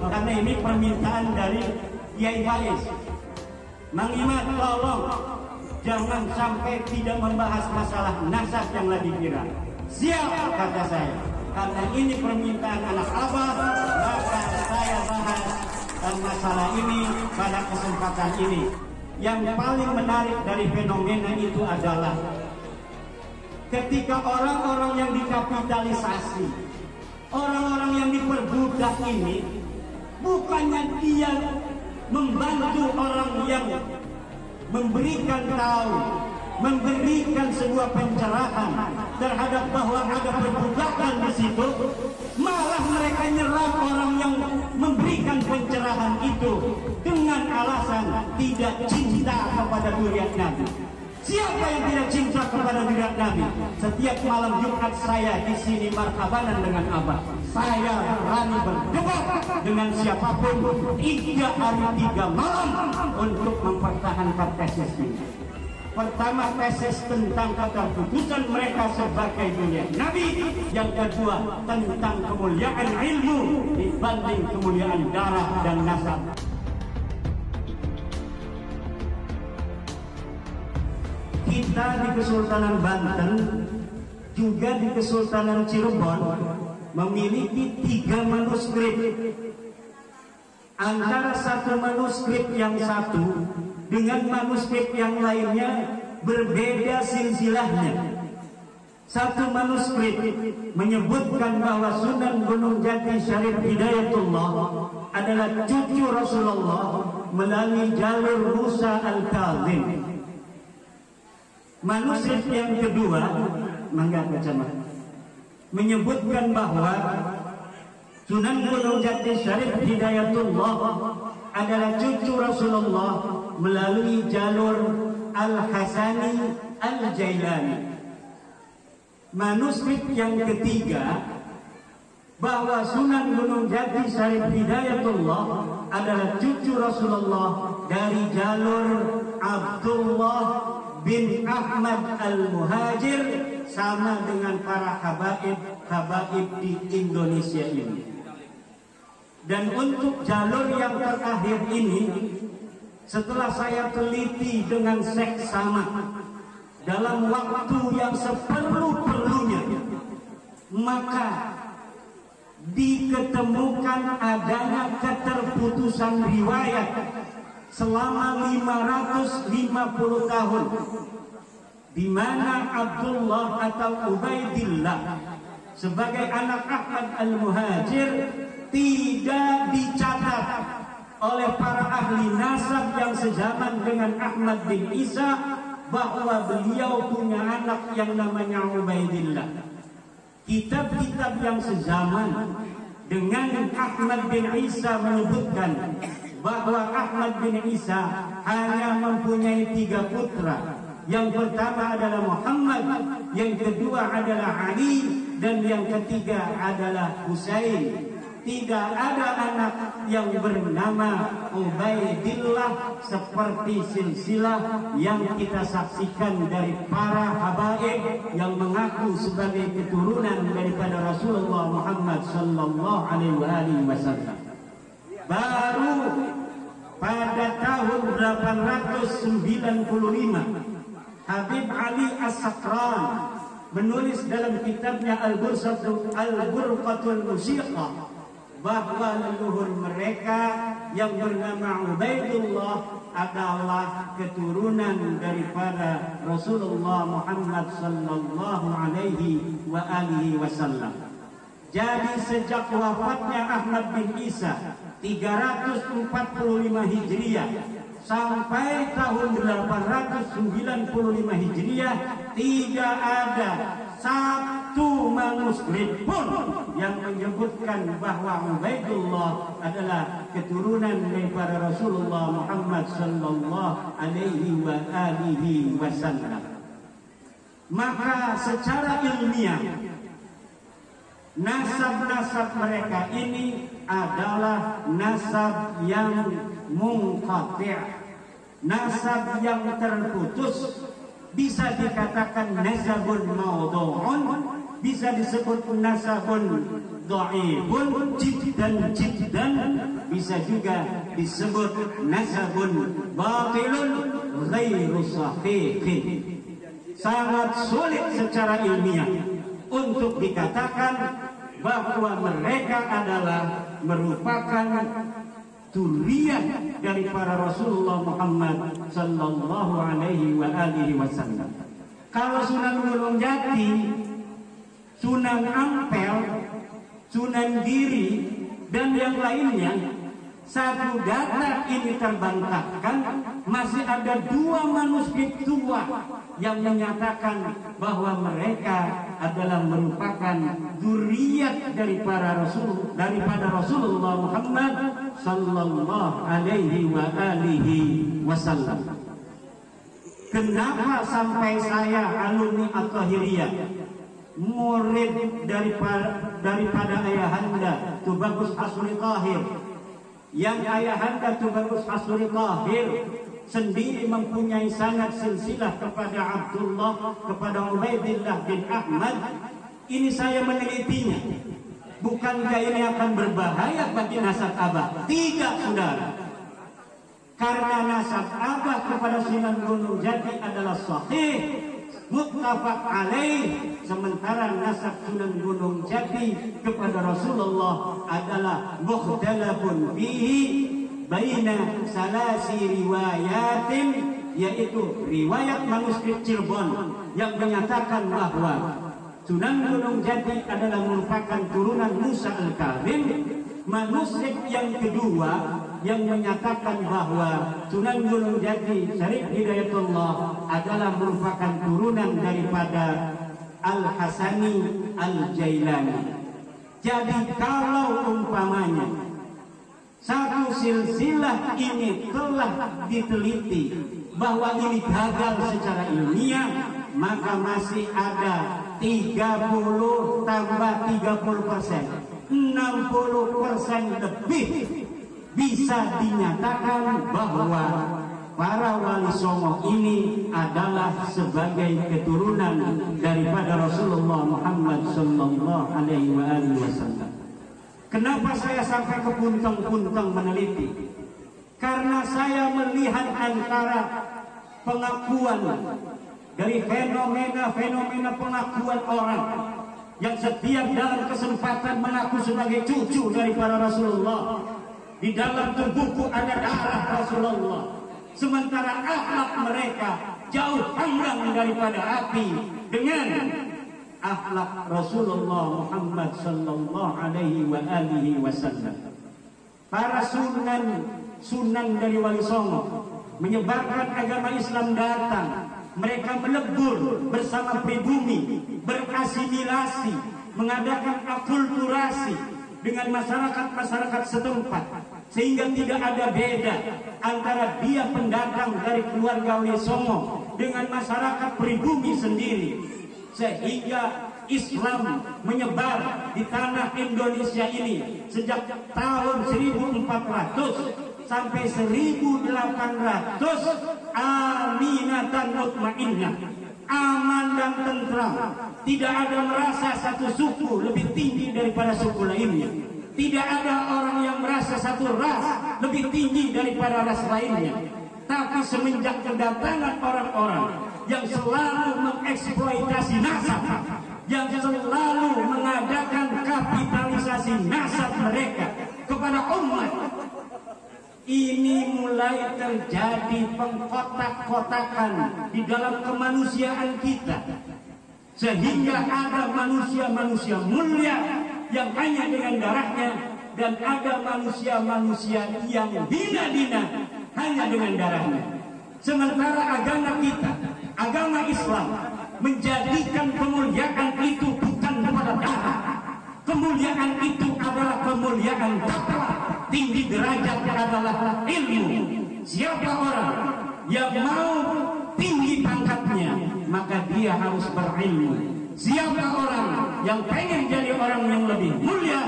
karena ini permintaan dari Kiai Faiz. Mang Iman, tolong jangan sampai tidak membahas masalah nasab yang lagi viral. Siap, kata saya. Karena ini permintaan anak abah, maka saya bahas masalah ini pada kesempatan ini. Yang paling menarik dari fenomena itu adalah ketika orang-orang yang dikapitalisasi, orang-orang yang diperbudak ini, bukannya dia membantu orang yang memberikan tahu, memberikan sebuah pencerahan terhadap bahwa ada perbudakan di situ, malah mereka nyerang orang yang memberikan pencerahan itu dengan alasan tidak cinta kepada zuriat Nabi. Siapa yang tidak cinta kepada zuriat Nabi? Setiap malam Jumat saya di sini marhabanan dengan Abah. Saya berani berdebat dengan siapapun 3 hari 3 malam untuk mempertahankan tesis ini. Pertama, tesis tentang keterputusan mereka sebagai zuriat Nabi. Yang kedua, tentang kemuliaan ilmu dibanding kemuliaan darah dan nasab. Kita di Kesultanan Banten, juga di Kesultanan Cirebon, memiliki 3 manuskrip. Antara satu manuskrip yang satu dengan manuskrip yang lainnya berbeda silsilahnya. Satu manuskrip menyebutkan bahwa Sunan Gunung Jati Syarif Hidayatullah adalah cucu Rasulullah melalui jalur Musa Al-Kazim. Manuskrip yang kedua, mangga baca, menyebutkan bahwa Sunan Gunung Jati Syarif Hidayatullah adalah cucu Rasulullah melalui jalur Al-Hasani Al-Jailani. Manuskrip yang ketiga, bahwa Sunan Gunung Jati Syarif Hidayatullah adalah cucu Rasulullah dari jalur Abdullah bin Ahmad Al-Muhajir, sama dengan para habaib di Indonesia ini. Dan untuk jalur yang terakhir ini, setelah saya teliti dengan seksama dalam waktu yang seperlu-perlunya, maka diketemukan adanya keterputusan riwayat selama 550 tahun, di mana Abdullah atau Ubaidillah sebagai anak Ahmad Al-Muhajir tidak dicatat oleh para ahli nasab yang sezaman dengan Ahmad bin Isa bahwa beliau punya anak yang namanya Ubaidillah. Kitab-kitab yang sezaman dengan Ahmad bin Isa menyebutkan bahwa Ahmad bin Isa hanya mempunyai 3 putra. Yang pertama adalah Muhammad, yang kedua adalah Ali, dan yang ketiga adalah Husain. Tidak ada anak yang bernama Ubaidillah seperti silsilah yang kita saksikan dari para habaib yang mengaku sebagai keturunan daripada Rasulullah Muhammad sallallahu alaihi wasallam. Baru pada tahun 895 Habib Ali As-Sakran menulis dalam kitabnya Al-Burqatul Musiqa bahwa leluhur mereka yang bernama Ubaidullah adalah keturunan daripada Rasulullah Muhammad sallallahu alaihi wasallam. Jadi sejak wafatnya Ahmad bin Isa 345 Hijriah sampai tahun 895 Hijriah tidak ada satu manuskrip pun yang menyebutkan bahwa Ubaidullah adalah keturunan daripada Rasulullah Muhammad sallallahu alaihi wasallam. Maka secara ilmiah nasab-nasab mereka ini adalah nasab yang munqati', nasab yang terputus. Bisa dikatakan nasabun maudhu'un, bisa disebut nasabun dha'ifun jiddan, bisa juga disebut nasabun batilun ghairu sahihin. Sangat sulit secara ilmiah untuk dikatakan bahwa mereka adalah merupakan zuriyah dari para Rasulullah Muhammad sallallahu alaihi wasallam. Kalau Sunan Gunung Jati, Sunan Ampel, Sunan Giri dan yang lainnya, satu data ini terbantahkan, masih ada 2 manuskrip tua yang menyatakan bahwa mereka adalah merupakan zuriyat daripada Rasulullah Muhammad sallallahu alaihi wasallam. Kenapa sampai saya alumni At-Tahiriyah, murid daripada ayahanda Tubagus Hasri Tahir, yang ayahanda Tubagus Hasri Tahir sendiri mempunyai sanad silsilah kepada Abdullah, kepada Ubaidillah bin Ahmad. Ini saya menelitinya. Bukankah ini akan berbahaya bagi nasab abah? Tidak, saudara. Karena nasab abah kepada Sunan Gunung Jati adalah sahih, muttafaq alaih, sementara nasab Sunan Gunung Jati kepada Rasulullah adalah mukhtalafun fihi baina salasi riwayatin, yaitu riwayat manuskrip Cirebon yang menyatakan bahwa Sunan Gunung Jati adalah merupakan turunan Musa Al-Karim. Manuskrip yang kedua yang menyatakan bahwa Sunan Gunung Jati Syarif Hidayatullah adalah merupakan turunan daripada Al-Hasani Al-Jailani. Jadi kalau umpamanya satu silsilah ini telah diteliti bahwa ini gagal secara ilmiah, maka masih ada 30 tambah 30%, 60% lebih bisa dinyatakan bahwa para wali songo ini adalah sebagai keturunan daripada Rasulullah Muhammad sallallahu alaihi wasallam. Kenapa saya sampai ke puntang-puntang meneliti? Karena saya melihat antara pengakuan dari fenomena pengakuan orang yang setiap dalam kesempatan mengaku sebagai cucu dari para Rasulullah. Di dalam tubuhku ada darah Rasulullah, sementara akhlak mereka jauh panggang daripada api dengan akhlak Rasulullah Muhammad sallallahu alaihi wasallam. Para sunan dari Wali Songo menyebarkan agama Islam datang. Mereka melebur bersama pribumi, berasimilasi, mengadakan akulturasi dengan masyarakat setempat, sehingga tidak ada beda antara dia pendatang dari keluarga Wali Songo dengan masyarakat pribumi sendiri, sehingga Islam menyebar di tanah Indonesia ini sejak tahun 1400 sampai 1800, aminatan mutmainnah, aman dan tentram. Tidak ada merasa satu suku lebih tinggi daripada suku lainnya. Tidak ada orang yang merasa satu ras lebih tinggi daripada ras lainnya. Tapi semenjak kedatangan orang-orang yang selalu mengeksploitasi nasab, yang selalu mengadakan kapitalisasi nasab mereka kepada umat, ini mulai terjadi pengkotak-kotakan di dalam kemanusiaan kita, sehingga ada manusia-manusia mulia yang hanya dengan darahnya, dan ada manusia-manusia yang hina-hina hanya dengan darahnya. Sementara agama kita, agama Islam, menjadikan kemuliaan itu bukan pada darah. Kemuliaan itu adalah kemuliaan takwa. Tinggi derajat adalah ilmu. Siapa orang yang mau tinggi pangkatnya, maka dia harus berilmu. Siapa orang yang pengen jadi orang yang lebih mulia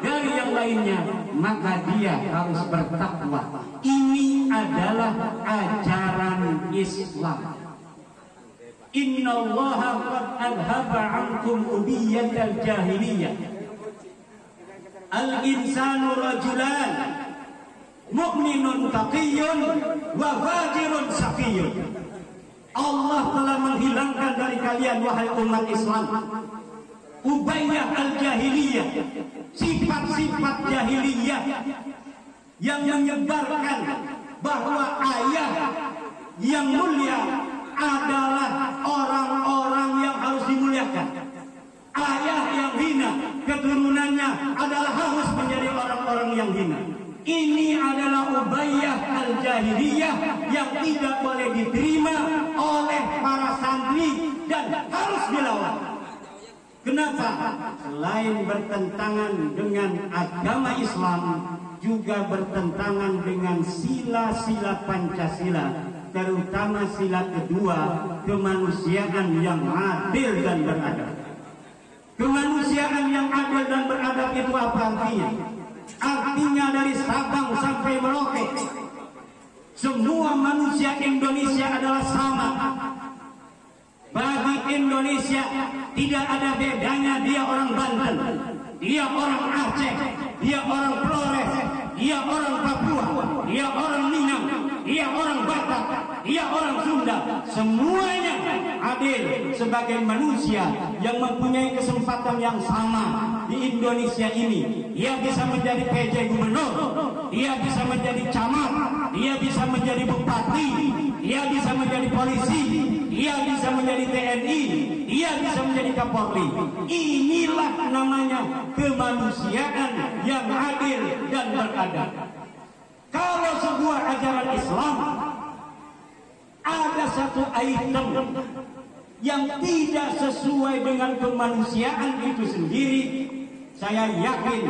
dari yang lainnya, maka dia harus bertakwa. Ini adalah ajaran Islam. Innallaha qad adhaba ankum ubiyatal jahiliyah. Al-insanu rajulan, mu'minun taqiyun wa fajirun syaqiyun. Allah telah menghilangkan dari kalian wahai umat Islam ubayyah al-jahiliyah, sifat-sifat jahiliyah yang menyebarkan bahwa ayah yang mulia adalah orang-orang yang harus dimuliakan. Ayah yang hina, keturunannya adalah harus menjadi orang-orang yang hina. Ini adalah ubayyah al-jahiliyah yang tidak boleh diterima oleh para santri dan harus dilawan. Kenapa? Selain bertentangan dengan agama Islam, juga bertentangan dengan sila-sila Pancasila, terutama sila kedua, kemanusiaan yang adil dan beradab. Kemanusiaan yang adil dan beradab itu apa artinya? Artinya dari Sabang sampai Merauke, semua manusia Indonesia adalah sama. Bagi Indonesia tidak ada bedanya dia orang Banten, dia orang Aceh, dia orang Flores, dia orang Papua, dia orang Minang, dia orang Batak, dia orang Sunda. Semuanya adil sebagai manusia yang mempunyai kesempatan yang sama di Indonesia ini. Dia bisa menjadi PJ gubernur, dia bisa menjadi camat, dia bisa menjadi bupati, dia bisa menjadi polisi, dia bisa menjadi TNI, dia bisa menjadi Kapolri. Inilah namanya kemanusiaan yang adil dan beradab. Kalau sebuah ajaran Islam ada satu item yang tidak sesuai dengan kemanusiaan itu sendiri, saya yakin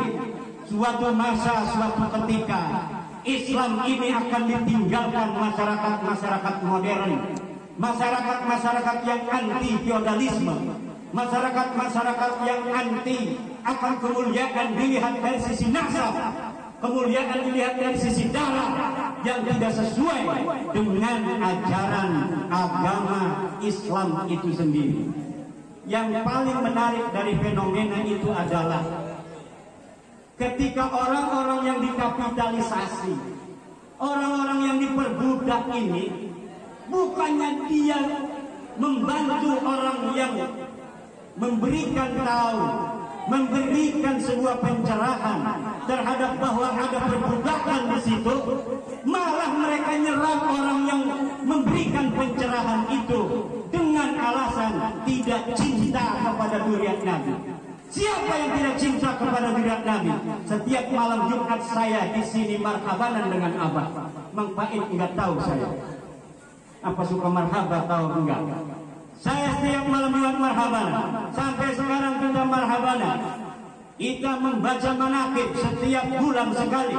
suatu masa, suatu ketika Islam ini akan ditinggalkan masyarakat-masyarakat modern, masyarakat-masyarakat yang anti feodalisme, masyarakat-masyarakat yang anti akan kemuliaan dilihat dari sisi nasab, kemuliaan dilihat dari sisi darah yang tidak sesuai dengan ajaran agama Islam itu sendiri. Yang paling menarik dari fenomena itu adalah ketika orang-orang yang dikapitalisasi, orang-orang yang diperbudak ini, bukannya dia membantu orang yang memberikan tahu, memberikan sebuah pencerahan terhadap bahwa ada perbudakan di situ, malah mereka nyerang orang yang memberikan pencerahan itu dengan alasan tidak cinta kepada zuriat Nabi. Siapa yang tidak cinta kepada zuriat Nabi? Setiap malam Jumat saya di sini marhabanan dengan Abah. Mang Pait enggak tahu saya. Apa suka marhabah tahu enggak? Saya setiap malam Jumat marhabanan. Sampai sekarang kita marhabanan. Kita membaca manaqib setiap bulan sekali.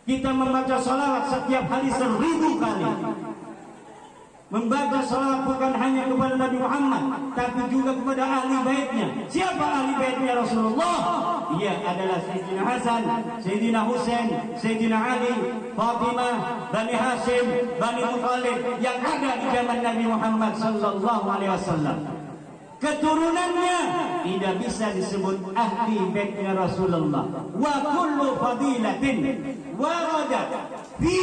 Kita membaca salawat setiap hari 1000 kali. Membaca salawat bukan hanya kepada Nabi Muhammad, tapi juga kepada ahli baitnya. Siapa ahli baitnya Rasulullah? Dia adalah Sayyidina Hasan, Sayyidina Husain, Sayyidina Ali, Fatimah, Bani Hashim, Bani Muthalib yang ada di zaman Nabi Muhammad sallallahu alaihi wasallam. Keturunannya tidak bisa disebut ahli baitnya Rasulullah. Wa kullu fadilatin waradat fi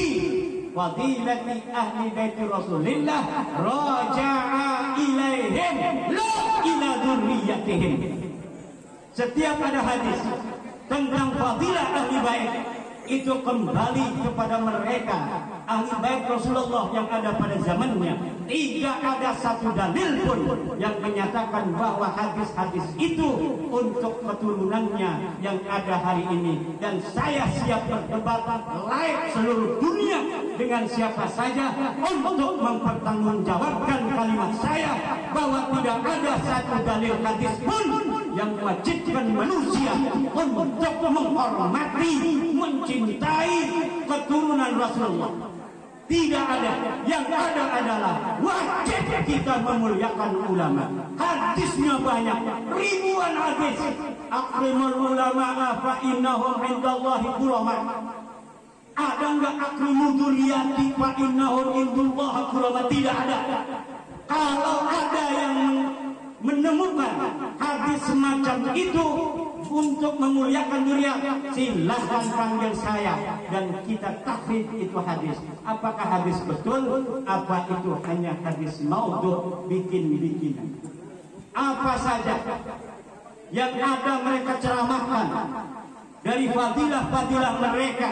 fadilati ahli baiti Rasulillah raja'a ilaihim la ila dzurriyyatihim. Setiap ada hadis tentang fadilah ahli bait itu kembali kepada mereka, ahli bait Rasulullah yang ada pada zamannya. Tidak ada satu dalil pun yang menyatakan bahwa hadis-hadis itu untuk keturunannya yang ada hari ini. Dan saya siap berdebat live seluruh dunia dengan siapa saja untuk mempertanggungjawabkan kalimat saya bahwa tidak ada satu dalil hadis pun yang mewajibkan manusia untuk menghormati, mencintai keturunan Rasulullah. Tidak ada. Yang ada adalah wajib kita memuliakan ulama. Hadisnya banyak, ribuan hadis. Akrimul ulama fa innahum indallahi ulama. Ada enggak akrimu dzurriyyati fa innahum indallahi ulama? Tidak ada. Kalau ada yang menemukan hadis semacam itu, untuk memuliakan dunia, silahkan panggil saya dan kita takrib itu hadis. Apakah hadis betul? Apa itu hanya hadis maudhu, bikin-bikinan? Apa saja yang ada mereka ceramahkan dari fadilah-fadilah mereka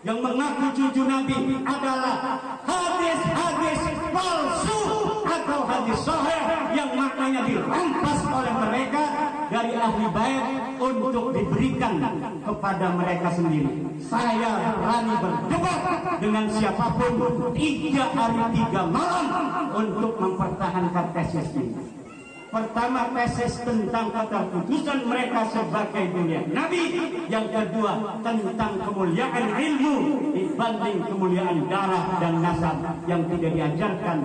yang mengaku cucu Nabi adalah hadis-hadis palsu atau hadis sahih yang maknanya dirampas oleh mereka dari ahli bait untuk diberikan kepada mereka sendiri. Saya berani berdebat dengan siapapun 3 hari 3 malam untuk mempertahankan tesis ini. Pertama, tesis tentang keterputusan mereka sebagai dunia Nabi. Yang kedua, tentang kemuliaan ilmu dibanding kemuliaan darah dan nasab yang tidak diajarkan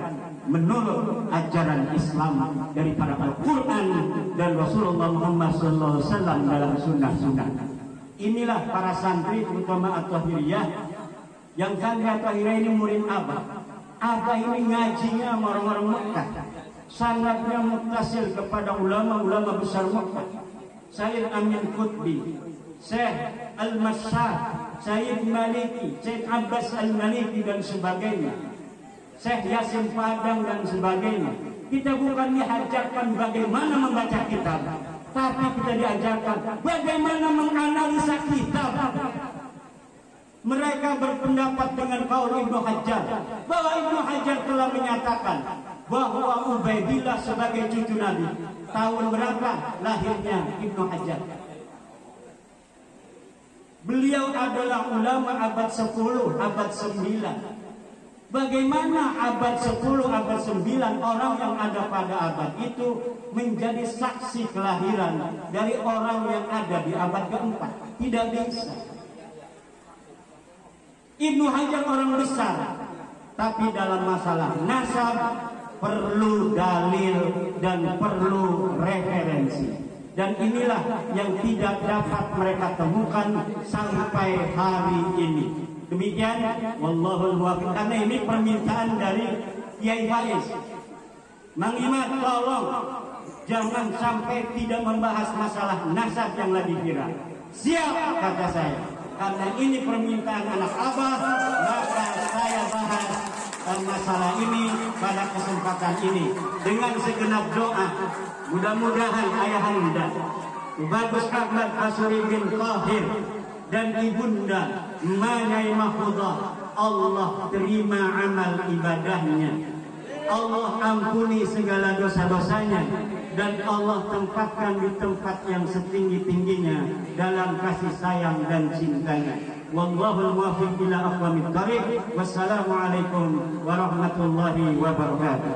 menurut ajaran Islam daripada Al-Quran dan Rasulullah Muhammad SAW dalam sunnah-sunnah. Inilah para santri terutama At-Tahiriyah yang santri At-Tahiriyah ini murid Abah. Abah ini ngajinya orang-orang Mekah, sangatnya muttasil kepada ulama-ulama besar Mekah. Sayyid Amin Qutbi, Syekh Al-Masyar, Sayyid Maliki, Syekh Abbas Al-Maliki dan sebagainya, Syekh Yasin Padang dan sebagainya. Kita bukan diajarkan bagaimana membaca kitab, tapi kita diajarkan bagaimana menganalisa kitab. Mereka berpendapat dengan kaul Ibnu Hajar bahwa Ibnu Hajar telah menyatakan bahwa Ubaidillah sebagai cucu Nabi. Tahun berapa lahirnya Ibnu Hajar? Beliau adalah ulama abad 10, abad 9. Bagaimana abad 10, abad 9 orang yang ada pada abad itu menjadi saksi kelahiran dari orang yang ada di abad keempat? Tidak bisa. Ibnu Hajar orang besar, tapi dalam masalah nasab perlu dalil dan perlu referensi. Dan inilah yang tidak dapat mereka temukan sampai hari ini. Demikian, wallahul muwaffiq. Karena ini permintaan dari Kiai Faiz. Mang Imad, tolong jangan sampai tidak membahas masalah nasab yang lagi viral. Siap, kata saya. Karena ini permintaan anak Abah, maka saya bahas masalah ini pada kesempatan ini dengan segenap doa. Mudah-mudahan ayahanda Bagus Ahmad Asuri bin Tahir dan ibunda Manyai Mahfudah, Allah terima amal ibadahnya, Allah ampuni segala dosa-dosanya, dan Allah tempatkan di tempat yang setinggi-tingginya dalam kasih sayang dan cintanya. Wallahul muwaffiq ila aqwamit thariq. Wassalamualaikum warahmatullahi wabarakatuh.